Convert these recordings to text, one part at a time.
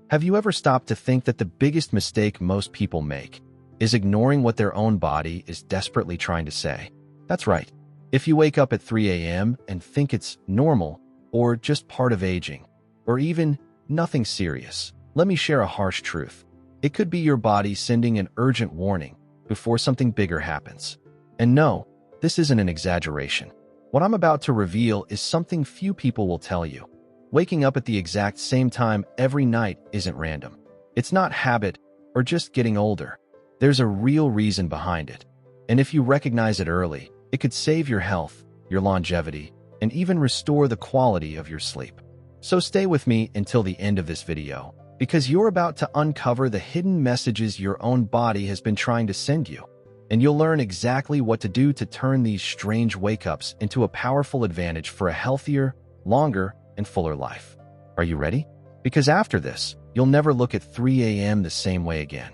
Have you ever stopped to think that the biggest mistake most people make is ignoring what their own body is desperately trying to say? That's right. If you wake up at 3 a.m. and think it's normal, or just part of aging, or even nothing serious, let me share a harsh truth. It could be your body sending an urgent warning before something bigger happens. And no, this isn't an exaggeration. What I'm about to reveal is something few people will tell you. Waking up at the exact same time every night isn't random. It's not habit or just getting older. There's a real reason behind it. And if you recognize it early, it could save your health, your longevity, and even restore the quality of your sleep. So stay with me until the end of this video, because you're about to uncover the hidden messages your own body has been trying to send you. And you'll learn exactly what to do to turn these strange wake-ups into a powerful advantage for a healthier, longer, and fuller life. Are you ready? Because after this, you'll never look at 3 a.m. the same way again.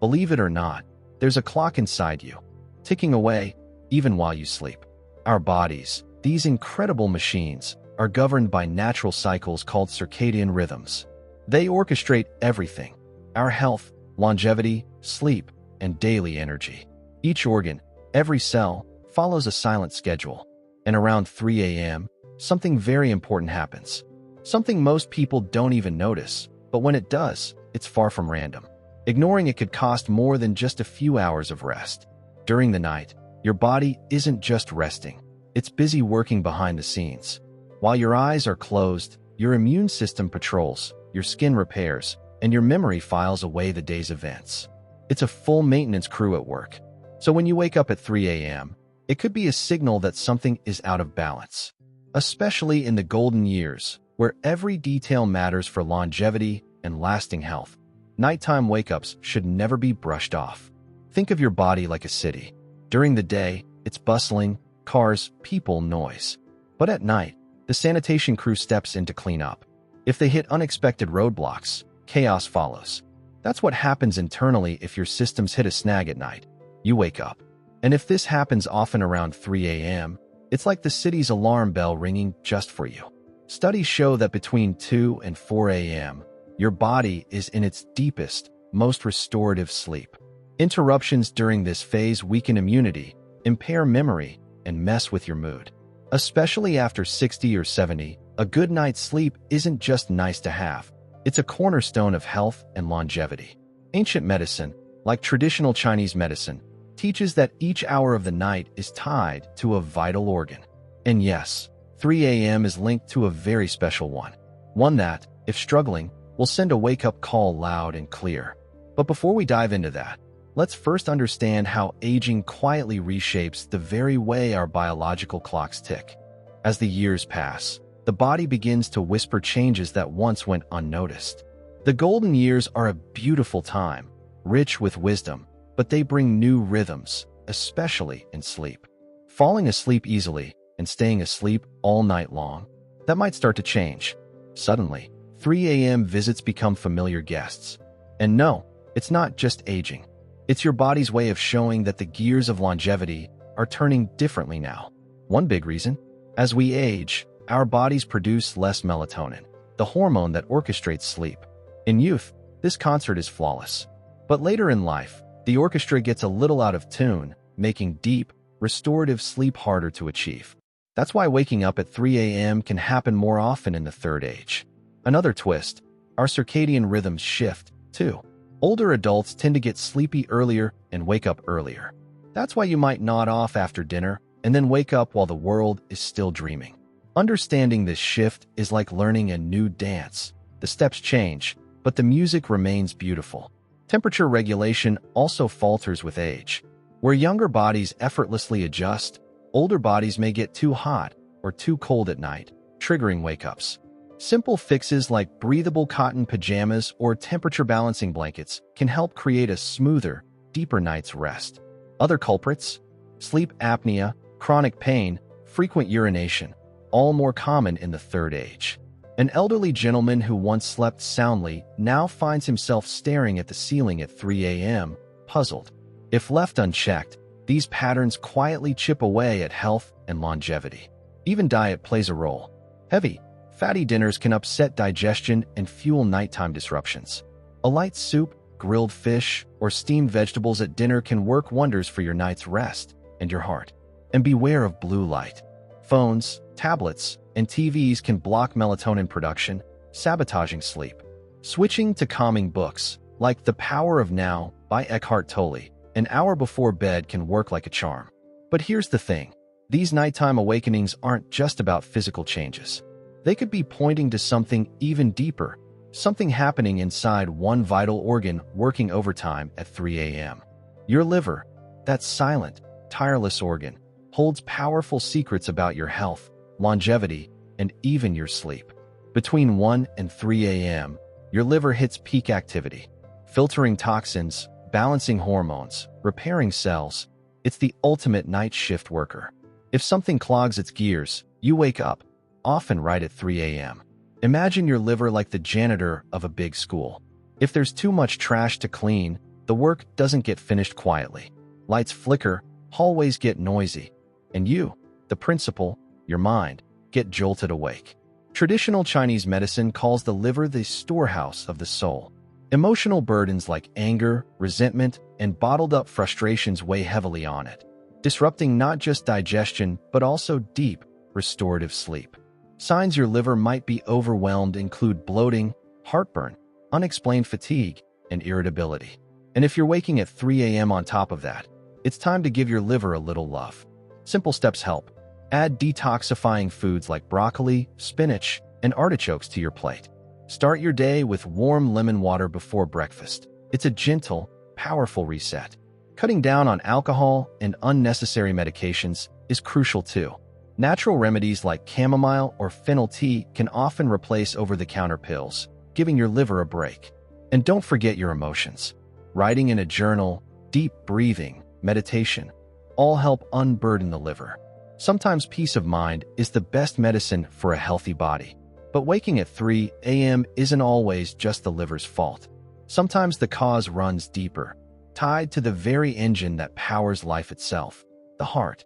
Believe it or not, there's a clock inside you, ticking away even while you sleep. Our bodies, these incredible machines, are governed by natural cycles called circadian rhythms. They orchestrate everything: our health, longevity, sleep, and daily energy. Each organ, every cell, follows a silent schedule. And around 3 a.m., something very important happens. Something most people don't even notice, but when it does, it's far from random. Ignoring it could cost more than just a few hours of rest. During the night, your body isn't just resting. It's busy working behind the scenes. While your eyes are closed, your immune system patrols, your skin repairs, and your memory files away the day's events. It's a full maintenance crew at work. So when you wake up at 3 a.m., it could be a signal that something is out of balance. Especially in the golden years, where every detail matters for longevity and lasting health. Nighttime wake-ups should never be brushed off. Think of your body like a city. During the day, it's bustling, cars, people, noise. But at night, the sanitation crew steps in to clean up. If they hit unexpected roadblocks, chaos follows. That's what happens internally if your systems hit a snag at night. You wake up. And if this happens often around 3 a.m., it's like the city's alarm bell ringing just for you. Studies show that between 2 and 4 a.m., your body is in its deepest, most restorative sleep. Interruptions during this phase weaken immunity, impair memory, and mess with your mood. Especially after 60 or 70, a good night's sleep isn't just nice to have. It's a cornerstone of health and longevity. Ancient medicine, like traditional Chinese medicine, teaches that each hour of the night is tied to a vital organ. And yes, 3 a.m. is linked to a very special one. One that, if struggling, will send a wake-up call loud and clear. But before we dive into that, let's first understand how aging quietly reshapes the very way our biological clocks tick. As the years pass, the body begins to whisper changes that once went unnoticed. The golden years are a beautiful time, rich with wisdom, but they bring new rhythms, especially in sleep. Falling asleep easily and staying asleep all night long, that might start to change. Suddenly, 3 a.m. visits become familiar guests. And no, it's not just aging. It's your body's way of showing that the gears of longevity are turning differently now. One big reason: as we age, our bodies produce less melatonin, the hormone that orchestrates sleep. In youth, this concert is flawless. But later in life, the orchestra gets a little out of tune, making deep, restorative sleep harder to achieve. That's why waking up at 3 a.m. can happen more often in the third age. Another twist: our circadian rhythms shift, too. Older adults tend to get sleepy earlier and wake up earlier. That's why you might nod off after dinner and then wake up while the world is still dreaming. Understanding this shift is like learning a new dance. The steps change, but the music remains beautiful. Temperature regulation also falters with age. Where younger bodies effortlessly adjust, older bodies may get too hot or too cold at night, triggering wake-ups. Simple fixes like breathable cotton pajamas or temperature balancing blankets can help create a smoother, deeper night's rest. Other culprits: sleep apnea, chronic pain, frequent urination, all more common in the third age. An elderly gentleman who once slept soundly now finds himself staring at the ceiling at 3 a.m., puzzled. If left unchecked, these patterns quietly chip away at health and longevity. Even diet plays a role. Heavy, Fatty dinners can upset digestion and fuel nighttime disruptions. A light soup, grilled fish, or steamed vegetables at dinner can work wonders for your night's rest and your heart. And beware of blue light. Phones, tablets, and TVs can block melatonin production, sabotaging sleep. Switching to calming books, like The Power of Now by Eckhart Tolle, an hour before bed can work like a charm. But here's the thing. These nighttime awakenings aren't just about physical changes. They could be pointing to something even deeper, something happening inside one vital organ working overtime at 3 a.m. Your liver, that silent, tireless organ, holds powerful secrets about your health, longevity, and even your sleep. Between 1 and 3 a.m., your liver hits peak activity, filtering toxins, balancing hormones, repairing cells. It's the ultimate night shift worker. If something clogs its gears, you wake up, often right at 3 a.m. Imagine your liver like the janitor of a big school. If there's too much trash to clean, the work doesn't get finished quietly. Lights flicker, hallways get noisy, and you, the principal, your mind, get jolted awake. Traditional Chinese medicine calls the liver the storehouse of the soul. Emotional burdens like anger, resentment, and bottled-up frustrations weigh heavily on it, disrupting not just digestion but also deep, restorative sleep. Signs your liver might be overwhelmed include bloating, heartburn, unexplained fatigue, and irritability. And if you're waking at 3 a.m. on top of that, it's time to give your liver a little love. Simple steps help. Add detoxifying foods like broccoli, spinach, and artichokes to your plate. Start your day with warm lemon water before breakfast. It's a gentle, powerful reset. Cutting down on alcohol and unnecessary medications is crucial too. Natural remedies like chamomile or fennel tea can often replace over-the-counter pills, giving your liver a break. And don't forget your emotions. Writing in a journal, deep breathing, meditation, all help unburden the liver. Sometimes peace of mind is the best medicine for a healthy body. But waking at 3 a.m. isn't always just the liver's fault. Sometimes the cause runs deeper, tied to the very engine that powers life itself, the heart.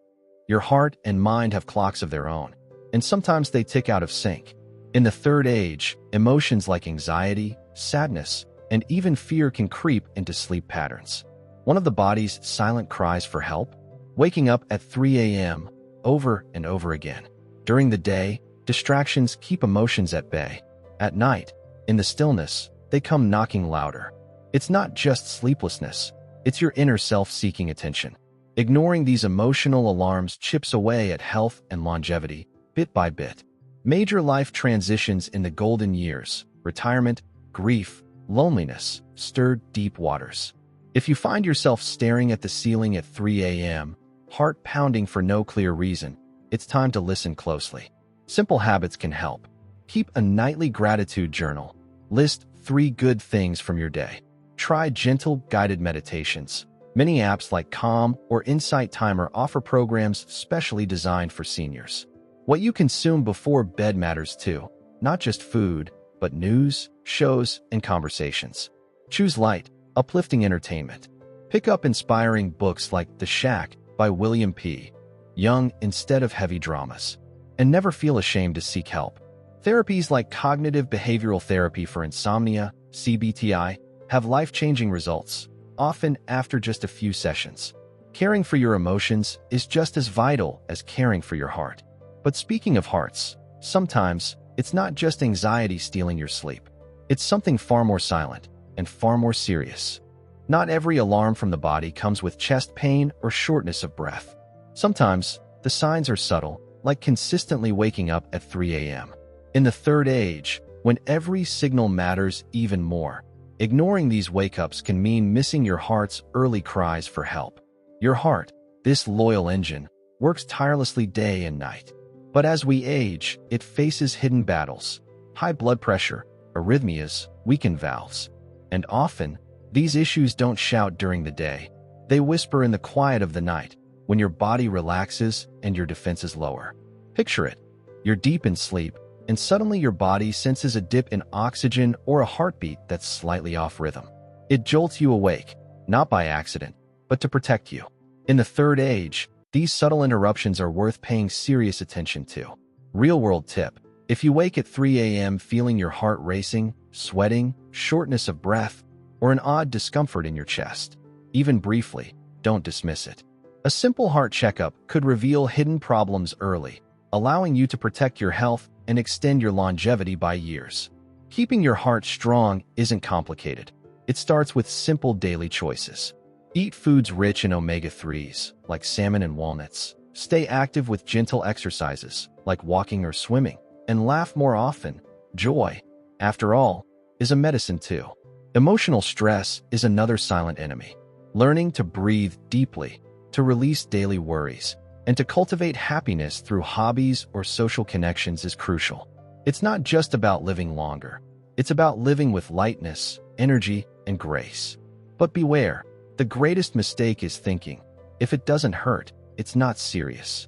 Your heart and mind have clocks of their own, and sometimes they tick out of sync. In the third age, emotions like anxiety, sadness, and even fear can creep into sleep patterns. One of the body's silent cries for help? Waking up at 3 a.m. over and over again. During the day, distractions keep emotions at bay. At night, in the stillness, they come knocking louder. It's not just sleeplessness, it's your inner self seeking attention. Ignoring these emotional alarms chips away at health and longevity, bit by bit. Major life transitions in the golden years, retirement, grief, loneliness, stirred deep waters. If you find yourself staring at the ceiling at 3 a.m., heart pounding for no clear reason, it's time to listen closely. Simple habits can help. Keep a nightly gratitude journal. List 3 good things from your day. Try gentle, guided meditations. Many apps like Calm or Insight Timer offer programs specially designed for seniors. What you consume before bed matters too, not just food, but news, shows, and conversations. Choose light, uplifting entertainment. Pick up inspiring books like The Shack by William P. Young instead of heavy dramas. And never feel ashamed to seek help. Therapies like cognitive behavioral therapy for insomnia, CBTI, have life-changing results, often after just a few sessions. Caring for your emotions is just as vital as caring for your heart. But speaking of hearts, sometimes it's not just anxiety stealing your sleep. It's something far more silent and far more serious. Not every alarm from the body comes with chest pain or shortness of breath. Sometimes the signs are subtle, like consistently waking up at 3 a.m. In the third age, when every signal matters even more, ignoring these wake-ups can mean missing your heart's early cries for help. Your heart, this loyal engine, works tirelessly day and night. But as we age, it faces hidden battles: high blood pressure, arrhythmias, weakened valves. And often, these issues don't shout during the day. They whisper in the quiet of the night, when your body relaxes and your defenses lower. Picture it. You're deep in sleep, and suddenly your body senses a dip in oxygen or a heartbeat that's slightly off rhythm. It jolts you awake, not by accident, but to protect you. In the third age, these subtle interruptions are worth paying serious attention to. Real-world tip: If you wake at 3 a.m. feeling your heart racing, sweating, shortness of breath, or an odd discomfort in your chest, even briefly, don't dismiss it. A simple heart checkup could reveal hidden problems early, allowing you to protect your health and extend your longevity by years. Keeping your heart strong isn't complicated. It starts with simple daily choices. Eat foods rich in omega-3s, like salmon and walnuts. Stay active with gentle exercises, like walking or swimming. And laugh more often. Joy, after all, is a medicine too. Emotional stress is another silent enemy. Learning to breathe deeply, to release daily worries, and to cultivate happiness through hobbies or social connections is crucial. It's not just about living longer. It's about living with lightness, energy, and grace. But beware, the greatest mistake is thinking, if it doesn't hurt, it's not serious.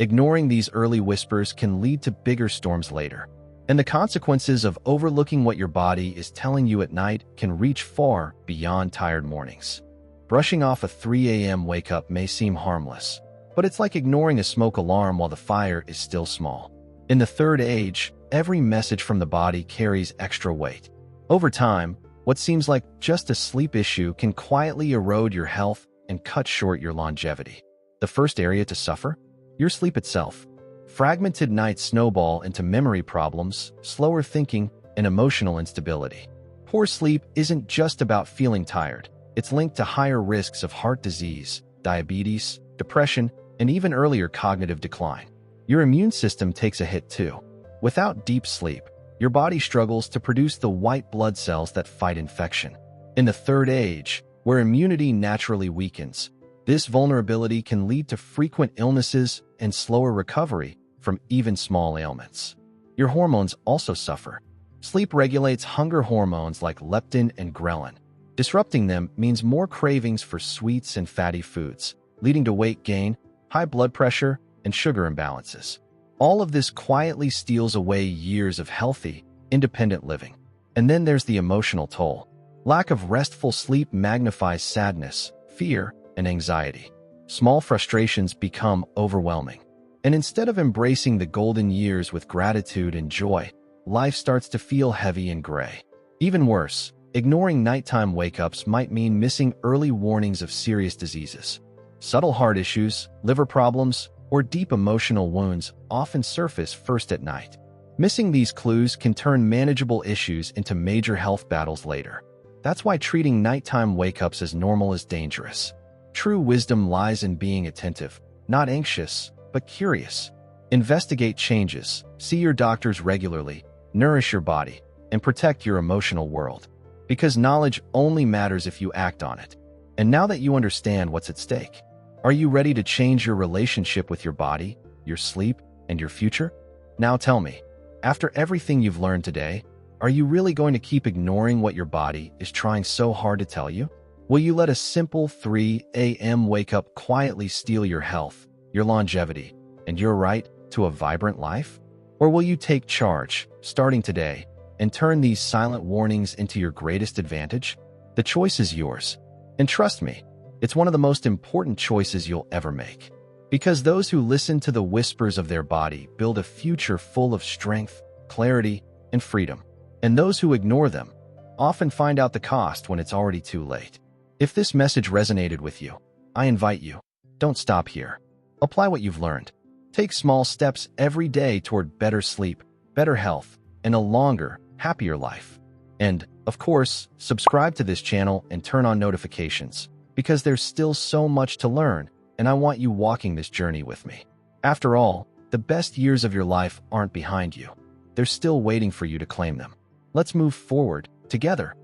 Ignoring these early whispers can lead to bigger storms later. And the consequences of overlooking what your body is telling you at night can reach far beyond tired mornings. Brushing off a 3 a.m. wake-up may seem harmless, but it's like ignoring a smoke alarm while the fire is still small. In the third age, every message from the body carries extra weight. Over time, what seems like just a sleep issue can quietly erode your health and cut short your longevity. The first area to suffer? Your sleep itself. Fragmented nights snowball into memory problems, slower thinking, and emotional instability. Poor sleep isn't just about feeling tired. It's linked to higher risks of heart disease, diabetes, depression, and even earlier cognitive decline. Your immune system takes a hit too. Without deep sleep, your body struggles to produce the white blood cells that fight infection. In the third age, where immunity naturally weakens, this vulnerability can lead to frequent illnesses and slower recovery from even small ailments. Your hormones also suffer. Sleep regulates hunger hormones like leptin and ghrelin. Disrupting them means more cravings for sweets and fatty foods, leading to weight gain, high blood pressure, and sugar imbalances. All of this quietly steals away years of healthy, independent living. And then there's the emotional toll. Lack of restful sleep magnifies sadness, fear, and anxiety. Small frustrations become overwhelming. And instead of embracing the golden years with gratitude and joy, life starts to feel heavy and gray. Even worse, ignoring nighttime wake-ups might mean missing early warnings of serious diseases. Subtle heart issues, liver problems, or deep emotional wounds often surface first at night. Missing these clues can turn manageable issues into major health battles later. That's why treating nighttime wake-ups as normal is dangerous. True wisdom lies in being attentive, not anxious, but curious. Investigate changes, see your doctors regularly, nourish your body, and protect your emotional world. Because knowledge only matters if you act on it. And now that you understand what's at stake, are you ready to change your relationship with your body, your sleep, and your future? Now tell me, after everything you've learned today, are you really going to keep ignoring what your body is trying so hard to tell you? Will you let a simple 3 a.m. wake-up quietly steal your health, your longevity, and your right to a vibrant life? Or will you take charge, starting today, and turn these silent warnings into your greatest advantage? The choice is yours. And trust me, it's one of the most important choices you'll ever make. Because those who listen to the whispers of their body build a future full of strength, clarity, and freedom. And those who ignore them often find out the cost when it's already too late. If this message resonated with you, I invite you, don't stop here. Apply what you've learned. Take small steps every day toward better sleep, better health, and a longer, happier life. And, of course, subscribe to this channel and turn on notifications, because there's still so much to learn, and I want you walking this journey with me. After all, the best years of your life aren't behind you. They're still waiting for you to claim them. Let's move forward, together.